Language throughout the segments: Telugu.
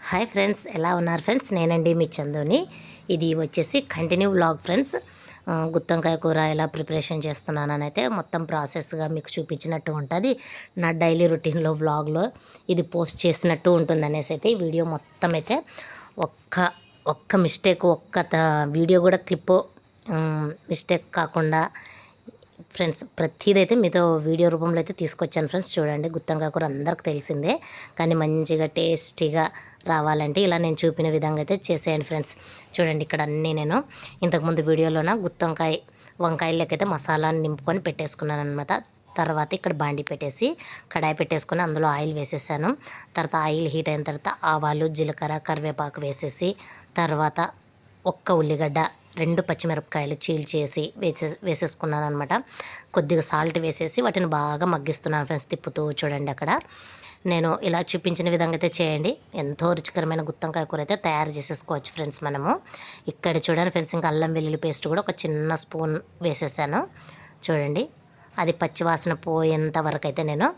హాయ్ ఫ్రెండ్స్, ఎలా ఉన్నారు ఫ్రెండ్స్? నేనండి మీ చందుని. ఇది వచ్చేసి కంటిన్యూ వ్లాగ్ ఫ్రెండ్స్. గుత్తొంకాయ కూర ఎలా ప్రిపరేషన్ చేస్తున్నానని అయితే మొత్తం ప్రాసెస్గా మీకు చూపించినట్టు ఉంటుంది. నా డైలీ రొటీన్లో వ్లాగ్లో ఇది పోస్ట్ చేసినట్టు ఉంటుంది అనేసి అయితే ఈ వీడియో మొత్తం అయితే ఒక్క ఒక్క మిస్టేక్ వీడియో కూడా క్లిప్పు మిస్టేక్ కాకుండా ఫ్రెండ్స్ ప్రతిదైతే మీతో వీడియో రూపంలో అయితే తీసుకొచ్చాను ఫ్రెండ్స్. చూడండి, గుత్తొంకాయ కూర అందరికి తెలిసిందే, కానీ మంచిగా టేస్టీగా రావాలంటే ఇలా నేను చూపిన విధంగా అయితే చేసేయండి ఫ్రెండ్స్. చూడండి, ఇక్కడ అన్నీ నేను ఇంతకుముందు వీడియోలోన వంకాయలకైతే మసాలాని నింపుకొని పెట్టేసుకున్నాను అనమాట. తర్వాత ఇక్కడ బాండి పెట్టేసి కడాయి పెట్టేసుకొని అందులో ఆయిల్ వేసేసాను. తర్వాత ఆయిల్ హీట్ అయిన తర్వాత ఆవాలు, జీలకర్ర, కరివేపాకు వేసేసి తర్వాత ఒక్క ఉల్లిగడ్డ, 2 పచ్చిమిరపకాయలు చీల్చేసి వేసేసుకున్నాను అనమాట. కొద్దిగా సాల్ట్ వేసేసి వాటిని బాగా మగ్గిస్తున్నాను ఫ్రెండ్స్, తిప్పుతూ. చూడండి, అక్కడ నేను ఇలా చూపించిన విధంగా అయితే చేయండి. ఎంతో రుచికరమైన గుత్తొంకాయ కూర అయితే తయారు చేసేసుకోవచ్చు ఫ్రెండ్స్ మనము. ఇక్కడ చూడండి ఫ్రెండ్స్, ఇంకా అల్లం వెల్లుల్లి పేస్ట్ కూడా ఒక చిన్న స్పూన్ వేసేసాను. చూడండి, అది పచ్చివాసన పోయేంత వరకు అయితే నేను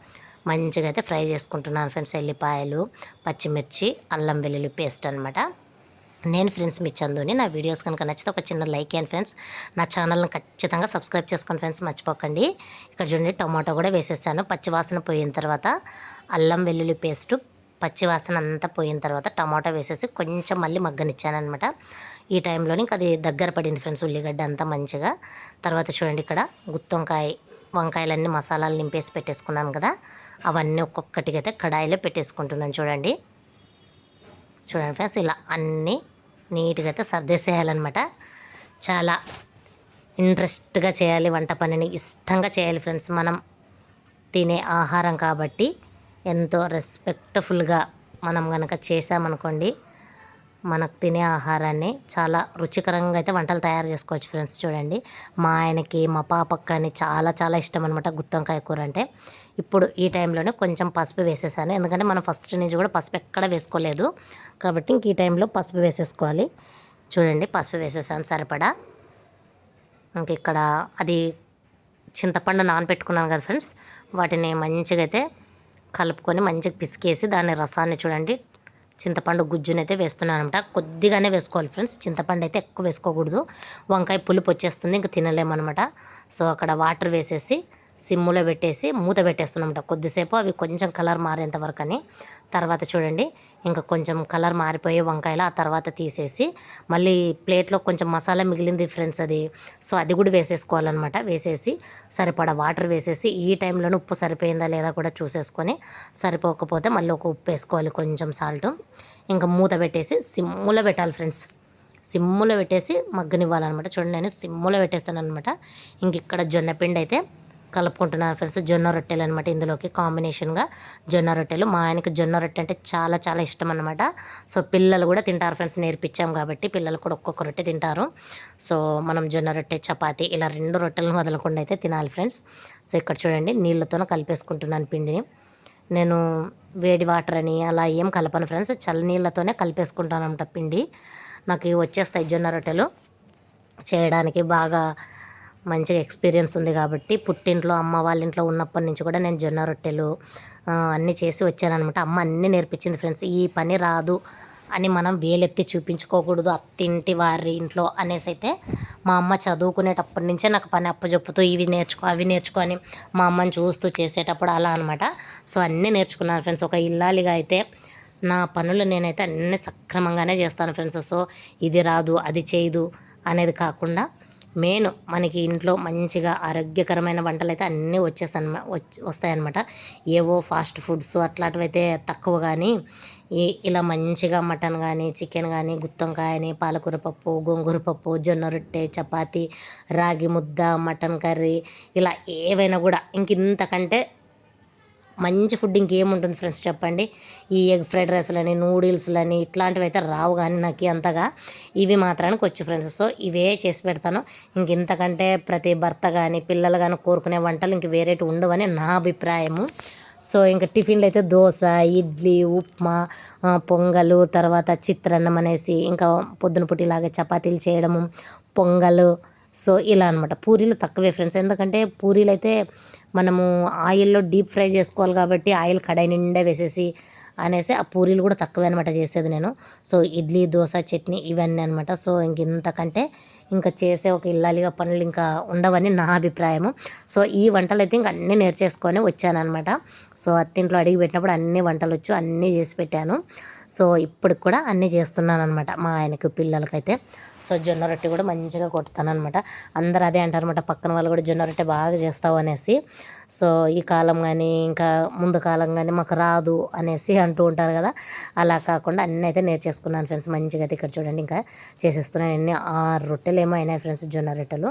మంచిగా అయితే ఫ్రై చేసుకుంటున్నాను ఫ్రెండ్స్. ఎల్లిపాయలు, పచ్చిమిర్చి, అల్లం వెల్లుల్లి పేస్ట్ అనమాట. నేను ఫ్రెండ్స్ మీ చందుని. నా వీడియోస్ కనుక నచ్చితే ఒక చిన్న లైక్ చేయండి ఫ్రెండ్స్. నా ఛానల్ని ఖచ్చితంగా సబ్స్క్రైబ్ చేసుకోండి ఫ్రెండ్స్, మర్చిపోకండి. ఇక్కడ చూడండి, టొమాటో కూడా వేసేసాను. పచ్చివాసన పోయిన తర్వాత అల్లం వెల్లుల్లి పేస్టు పచ్చివాసన అంతా పోయిన తర్వాత టమాటో వేసేసి కొంచెం మళ్ళీ మగ్గనిచ్చాను అనమాట. ఈ టైంలోని ఇంకా అది దగ్గర పడింది ఫ్రెండ్స్, ఉల్లిగడ్డ అంతా మంచిగా. తర్వాత చూడండి, ఇక్కడ వంకాయలన్నీ మసాలాలు నింపేసి పెట్టేసుకున్నాను కదా, అవన్నీ ఒక్కొక్కటిగా అయితే కడాయిలో పెట్టేసుకుంటున్నాను. చూడండి ఫ్రెండ్స్, ఇలా అన్నీ నీట్గా అయితే సర్దేసేయాలన్నమాట. చాలా ఇంట్రెస్ట్గా చేయాలి వంట పనిని, ఇష్టంగా చేయాలి ఫ్రెండ్స్. మనం తినే ఆహారం కాబట్టి ఎంతో రెస్పెక్ట్ఫుల్గా మనం కనుక చేసామనుకోండి, మనకు తినే ఆహారాన్ని చాలా రుచికరంగా అయితే వంటలు తయారు చేసుకోవచ్చు ఫ్రెండ్స్. చూడండి, మా ఆయనకి, మా పాపకి కానీ చాలా చాలా ఇష్టం అనమాట గుత్తొంకాయ కూర అంటే. ఇప్పుడు ఈ టైంలోనే కొంచెం పసుపు వేసేసాను, ఎందుకంటే మనం ఫస్ట్ నుంచి కూడా పసుపు ఎక్కడ వేసుకోలేదు కాబట్టి ఇంక ఈ టైంలో పసుపు వేసేసుకోవాలి. చూడండి, పసుపు వేసేసాను సరిపడా. ఇంక ఇక్కడ అది చింతపండు నానబెట్టుకున్నాను కదా ఫ్రెండ్స్, వాటిని మంచిగా అయితే కలుపుకొని మంచిగా పిసికేసి దాని రసాన్ని చూడండి, చింతపండు గుజ్జునైతే వేస్తున్నాను అనమాట. కొద్దిగానే వేసుకోవాలి ఫ్రెండ్స్, చింతపండు అయితే ఎక్కువ వేసుకోకూడదు, వంకాయ పులుపు వచ్చేస్తుంది, ఇంకా తినలేమన్నమాట. సో అక్కడ వాటర్ వేసేసి సిమ్ములో పెట్టేసి మూత పెట్టేస్తున్నామట కొద్దిసేపు, అవి కొంచెం కలర్ మారేంత వరకు అని. తర్వాత చూడండి, ఇంకా కొంచెం కలర్ మారిపోయే వంకాయలు ఆ తర్వాత తీసేసి మళ్ళీ ప్లేట్లో కొంచెం మసాలా మిగిలింది ఫ్రెండ్స్ అది, సో అది కూడా వేసేసుకోవాలన్నమాట. వేసేసి సరిపడా వాటర్ వేసేసి ఈ టైంలోనే ఉప్పు సరిపోయిందా లేదా కూడా చూసేసుకొని, సరిపోకపోతే మళ్ళీ ఒక ఉప్పు వేసుకోవాలి, కొంచెం సాల్ట్. ఇంకా మూత పెట్టేసి సిమ్ములో పెట్టాలి ఫ్రెండ్స్, సిమ్ములో పెట్టేసి మగ్గనివ్వాలన్నమాట. చూడండి, నేను సిమ్ములో పెట్టేస్తాను అనమాట. ఇంక ఇక్కడ జొన్నపిండి అయితే కలుపుకుంటున్నాను ఫ్రెండ్స్, జొన్న రొట్టెలు అనమాట. ఇందులోకి కాంబినేషన్గా జొన్న రొట్టెలు. మా ఆయనకి జొన్న రొట్టె అంటే చాలా చాలా ఇష్టం అనమాట. సో పిల్లలు కూడా తింటారు ఫ్రెండ్స్, నేర్పించాం కాబట్టి పిల్లలు కూడా ఒక్కొక్క రొట్టె తింటారు. సో మనం జొన్న రొట్టె, చపాతి ఇలా 2 రొట్టెలను వదలకుండా అయితే తినాలి ఫ్రెండ్స్. సో ఇక్కడ చూడండి, నీళ్ళతో కలిపేసుకుంటున్నాను పిండిని. నేను వేడి వాటర్ అని అలా ఏం కలపను ఫ్రెండ్స్, చల్ల నీళ్ళతోనే కలిపేసుకుంటాను అనమాట పిండి. నాకు వచ్చేస్తాయి జొన్న రొట్టెలు చేయడానికి, బాగా మంచిగా ఎక్స్పీరియన్స్ ఉంది కాబట్టి. పుట్టింట్లో అమ్మ వాళ్ళ ఇంట్లో ఉన్నప్పటి నుంచి కూడా నేను జొన్న రొట్టెలు అన్నీ చేసి వచ్చానమాట. అమ్మ అన్నీ నేర్పించింది ఫ్రెండ్స్. ఈ పని రాదు అని మనం వేలెత్తి చూపించుకోకూడదు అత్తింటి వారి ఇంట్లో అనేసి అయితే మా అమ్మ చదువుకునేటప్పటి నుంచే నాకు పని అప్పచెప్పుతూ ఇవి నేర్చుకో అవి నేర్చుకో అని మా అమ్మని చూస్తూ చేసేటప్పుడు అలా అనమాట. సో అన్నీ నేర్చుకున్నాను ఫ్రెండ్స్. ఒక ఇల్లాలిగా అయితే నా పనులు నేనైతే అన్నీ సక్రమంగానే చేస్తాను ఫ్రెండ్స్. సో ఇది రాదు అది చేయదు అనేది కాకుండా మెయిన్ మనకి ఇంట్లో మంచిగా ఆరోగ్యకరమైన వంటలు అయితే అన్నీ వస్తాయన్నమాట. ఏవో ఫాస్ట్ ఫుడ్స్ అట్లాంటివి అయితే తక్కువ, కానీ ఇలా మంచిగా మటన్ కానీ, చికెన్ కానీ, గుత్తొంకాయ అని, పాలకూర పప్పు, గోంగూర పప్పు, జొన్న రొట్టె, చపాతి, రాగి ముద్ద, మటన్ కర్రీ, ఇలా ఏవైనా కూడా ఇంకంతకంటే మంచి ఫుడ్ ఇంకేముంటుంది ఫ్రెండ్స్ చెప్పండి. ఈ ఎగ్ ఫ్రైడ్ రైస్లని, నూడిల్స్లని ఇట్లాంటివి అయితే రావు, కానీ నాకు అంతగా ఇవి మాత్రానికి వచ్చు ఫ్రెండ్స్. సో ఇవే చేసి పెడతాను. ఇంతకంటే ప్రతి భర్త కానీ పిల్లలు కానీ కోరుకునే వంటలు ఇంక వేరేటి ఉండవని నా అభిప్రాయము. సో ఇంకా టిఫిన్లు అయితే దోశ, ఇడ్లీ, ఉప్మా, పొంగలు, తర్వాత చిత్రాన్నం అనేసి, ఇంకా పొద్దున పుట్టిలాగా చపాతీలు చేయడము, పొంగలు. సో ఇలా అనమాట. పూరీలు తక్కువే ఫ్రెండ్స్, ఎందుకంటే పూరీలు అయితే మనము ఆయిల్లో డీప్ ఫ్రై చేసుకోవాలి కాబట్టి ఆయిల్ కడాయి నిండా వేసేసి అనేసి ఆ పూరీలు కూడా తక్కువే అనమాట చేసేది నేను. సో ఇడ్లీ, దోస, చట్నీ ఇవన్నీ అనమాట. సో ఇంతకంటే ఇంకా చేసే ఒక ఇల్లాలిగా పనులు ఇంకా ఉండవని నా అభిప్రాయము. సో ఈ వంటలైతే ఇంక అన్నీ నేర్చేసుకొని వచ్చాననమాట. సో అత్తింట్లో అడిగి పెట్టినప్పుడు అన్ని వంటలొచ్చు, అన్నీ చేసి పెట్టాను. సో ఇప్పటికి కూడా అన్నీ చేస్తున్నాననమాట మా ఆయనకి, పిల్లలకైతే. సో జొన్న రొట్టె కూడా మంచిగా కొడతాననమాట. అందరూ అదే అంటారనమాట, పక్కన వాళ్ళు కూడా జొన్న రొట్టె బాగా చేస్తావు అనేసి. సో ఈ కాలం కానీ ఇంకా ముందు కాలం కానీ మాకు రాదు అనేసి అంటూ ఉంటారు కదా, అలా కాకుండా అన్నీ అయితే నేర్చేసుకున్నాను ఫ్రెండ్స్. మంచిగా అయితే ఇక్కడ చూడండి ఇంకా చేసేస్తున్నాను. ఎన్ని 6 రొట్టెలు ఏమో అయినాయి ఫ్రెండ్స్, జొన్న రొట్టెలు.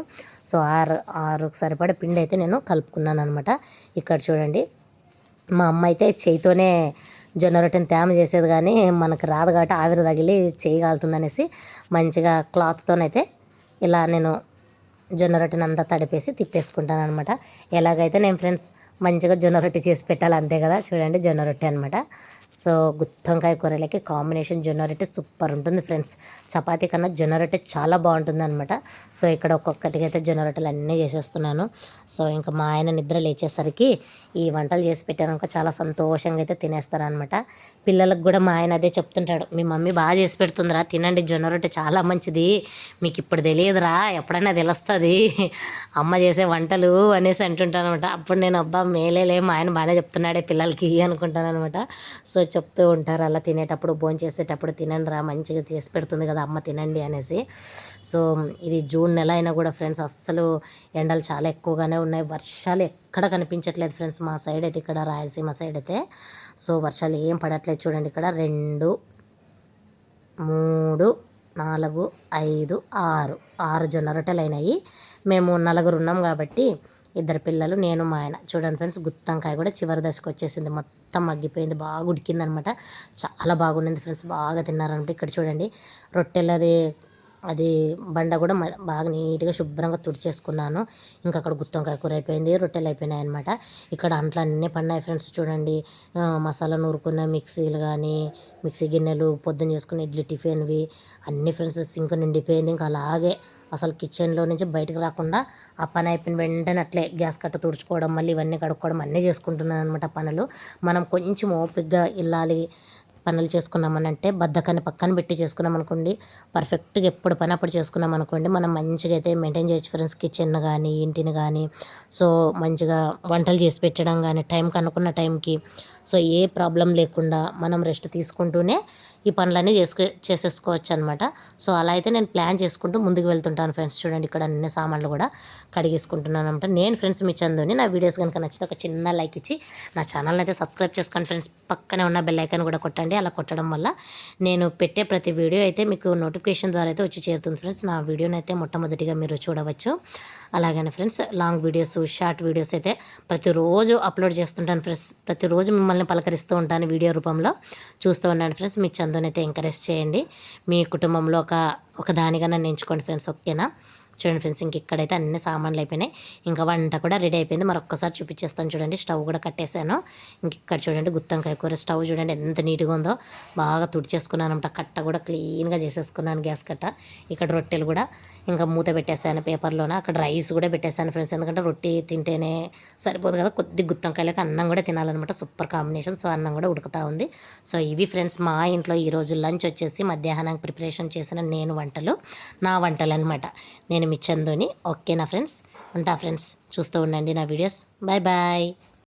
సో 6కు సరిపడే పిండి అయితే నేను కలుపుకున్నాను అనమాట. ఇక్కడ చూడండి మా అమ్మ అయితే చేయితోనే జొన్న రొట్టెని తేమ చేసేది, కానీ మనకు రాదు కాబట్టి ఆవిరి తగిలి చేయి కాలుతుందనేసి మంచిగా క్లాత్తోనైతే ఇలా నేను జొన్న రొట్టెని అంతా తడిపేసి తిప్పేసుకుంటాను అనమాట. ఎలాగైతే నేను ఫ్రెండ్స్ మంచిగా జొన్న రొట్టె చేసి పెట్టాలి అంతే కదా. చూడండి జొన్న రొట్టె అనమాట. సో గుత్తొంకాయ కూరలకి కాంబినేషన్ జొన్న రొట్టె సూపర్ ఉంటుంది ఫ్రెండ్స్. చపాతీ కన్నా జొన్న రొట్టె చాలా బాగుంటుంది అనమాట. సో ఇక్కడ ఒక్కొక్కటికి అయితే జొన్న రొట్టెలు అన్నీ చేసేస్తున్నాను. సో ఇంకా మా ఆయన నిద్ర లేచేసరికి ఈ వంటలు చేసి పెట్టాను చాలా సంతోషంగా అయితే తినేస్తారనమాట. పిల్లలకు కూడా మా ఆయన అదే చెప్తుంటాడు, మీ మమ్మీ బాగా చేసి పెడుతుందిరా, తినండి జొన్న రొట్టె చాలా మంచిది, మీకు ఇప్పుడు తెలియదురా, ఎప్పుడైనా తెలుస్తుంది అమ్మ చేసే వంటలు అనేసి అంటుంటాను అనమాట. అప్పుడు నేను అబ్బా మేలేలే, మా ఆయన బాగానే చెప్తున్నాడే పిల్లలకి అనుకుంటాను అనమాట. సో చెప్తూ ఉంటారు అలా తినేటప్పుడు, భోంచేసేటప్పుడు తినండి రా, మంచిగా చేసి పెడుతుంది కదా అమ్మ, తినండి అనేసి. సో ఇది జూన్ నెల అయినా కూడా ఫ్రెండ్స్ అస్సలు ఎండలు చాలా ఎక్కువగానే ఉన్నాయి. వర్షాలు ఎక్కడ కనిపించట్లేదు ఫ్రెండ్స్ మా సైడ్ అయితే, ఇక్కడ రాయలసీమ సైడ్ అయితే. సో వర్షాలు ఏం పడట్లేదు. చూడండి ఇక్కడ 2, 3, 4, 5, 6 జొన్న రొట్టెలు అయినాయి. మేము 4 ఉన్నాం కాబట్టి, 2 పిల్లలు, నేను, మా ఆయన. చూడండి ఫ్రెండ్స్ గుత్తొంకాయ కూడా చివరి దశకు వచ్చేసింది, మొత్తం మగ్గిపోయింది, బాగా ఉడికిందనమాట. చాలా బాగుండింది ఫ్రెండ్స్, బాగా తిన్నారనమాట. ఇక్కడ చూడండి రొట్టెలు అది బండ కూడా బాగా నీట్గా శుభ్రంగా తుడిచేసుకున్నాను. ఇంకా అక్కడ గుత్తొంకాయ కూర అయిపోయింది, రొట్టెలు అయిపోయినాయి అనమాట. ఇక్కడ అంట్లు అన్నీ పడినాయి ఫ్రెండ్స్. చూడండి మసాలా నూరుకున్న మిక్సీలు కానీ, మిక్సీ గిన్నెలు, పొద్దున్న చేసుకున్న ఇడ్లీ టిఫిన్వి అన్నీ ఫ్రెండ్స్ సింక్ నిండిపోయింది. ఇంకా అలాగే అసలు కిచెన్లో నుంచి బయటకు రాకుండా ఆ పని అయిపోయిన వెంటనే అట్లే గ్యాస్ కట్ట తుడుచుకోవడం, మళ్ళీ ఇవన్నీ కడుక్కోవడం అన్నీ చేసుకుంటున్నాను అనమాట పనులు. మనం కొంచెం ఓపికగా వెళ్ళాలి, పనులు చేసుకున్నామని అంటే బద్ధకాన్ని పక్కన పెట్టి చేసుకున్నాం అనుకోండి, పర్ఫెక్ట్గా ఎప్పుడు పని అప్పుడు చేసుకున్నాం అనుకోండి, మనం మంచిగా అయితే మెయింటైన్ చేయొచ్చు ఫ్రెండ్స్ కిచెన్ కానీ, ఇంటిని కానీ. సో మంచిగా వంటలు చేసి పెట్టడం కానీ టైంకి, అనుకున్న టైంకి. సో ఏ ప్రాబ్లం లేకుండా మనం రెస్ట్ తీసుకుంటూనే ఈ పనులన్నీ చేసేసుకోవచ్చు అనమాట. సో అలా అయితే నేను ప్లాన్ చేసుకుంటూ ముందుకు వెళ్తుంటాను ఫ్రెండ్స్. చూడండి ఇక్కడ అన్ని సామాన్లు కూడా కడిగేసుకుంటున్నాను అనమాట. నేను ఫ్రెండ్స్ మీ చందుని. నా వీడియోస్ కనుక నచ్చితే ఒక చిన్న లైక్ ఇచ్చి నా ఛానల్ని అయితే సబ్స్క్రైబ్ చేసుకోండి ఫ్రెండ్స్. పక్కనే ఉన్న బెల్ ఐకాన్ కూడా కొట్టండి. అలా కొట్టడం వల్ల నేను పెట్టే ప్రతి వీడియో అయితే మీకు నోటిఫికేషన్ ద్వారా అయితే వచ్చి చేరుతుంది ఫ్రెండ్స్. నా వీడియోని అయితే మొట్టమొదటిగా మీరు చూడవచ్చు. అలాగనే friends long videos, short videos అయితే ప్రతిరోజు అప్లోడ్ చేస్తుంటాను ఫ్రెండ్స్. ప్రతిరోజు మిమ్మల్ని పలకరిస్తూ ఉంటాను వీడియో రూపంలో. చూస్తూ ఉన్నాను ఫ్రెండ్స్. మీ చందుని అయితే ఎంకరేజ్ చేయండి. మీ కుటుంబంలో ఒక దానిగా నన్ను ఎంచుకోండి ఫ్రెండ్స్, ఓకేనా. చూడండి ఫ్రెండ్స్ ఇంక ఇక్కడైతే అన్ని సామాన్లు అయిపోయినాయి. ఇంకా వంట కూడా రెడీ అయిపోయింది. మరొక్కసారి చూపించేస్తాను చూడండి. స్టవ్ కూడా కట్టేశాను. ఇంక ఇక్కడ చూడండి గుత్తొంకాయ కూర స్టవ్ చూడండి ఎంత నీట్గా ఉందో, బాగా తుడిచేసుకున్నాను అనమాట. కట్ట కూడా క్లీన్గా చేసేసుకున్నాను, గ్యాస్ కట్ట. ఇక్కడ రొట్టెలు కూడా ఇంకా మూత పెట్టేశాను పేపర్లోన. అక్కడ రైస్ కూడా పెట్టేశాను ఫ్రెండ్స్, ఎందుకంటే రొట్టె తింటేనే సరిపోదు కదా, కొద్ది గుత్తొంకాయలకి అన్నం కూడా తినాలన్నమాట. Super combination. సో అన్నం కూడా ఉడుకుతూ ఉంది. సో ఇవి ఫ్రెండ్స్ మా ఇంట్లో ఈరోజు లంచ్ వచ్చేసి మధ్యాహ్నం ప్రిపరేషన్ చేసిన నేను వంటలు, నా వంటలు అనమాట. నేను మీ చందుని, ఓకేనా ఫ్రెండ్స్. ఉంటా ఫ్రెండ్స్, చూస్తూ ఉండండి నా వీడియోస్. Bye bye.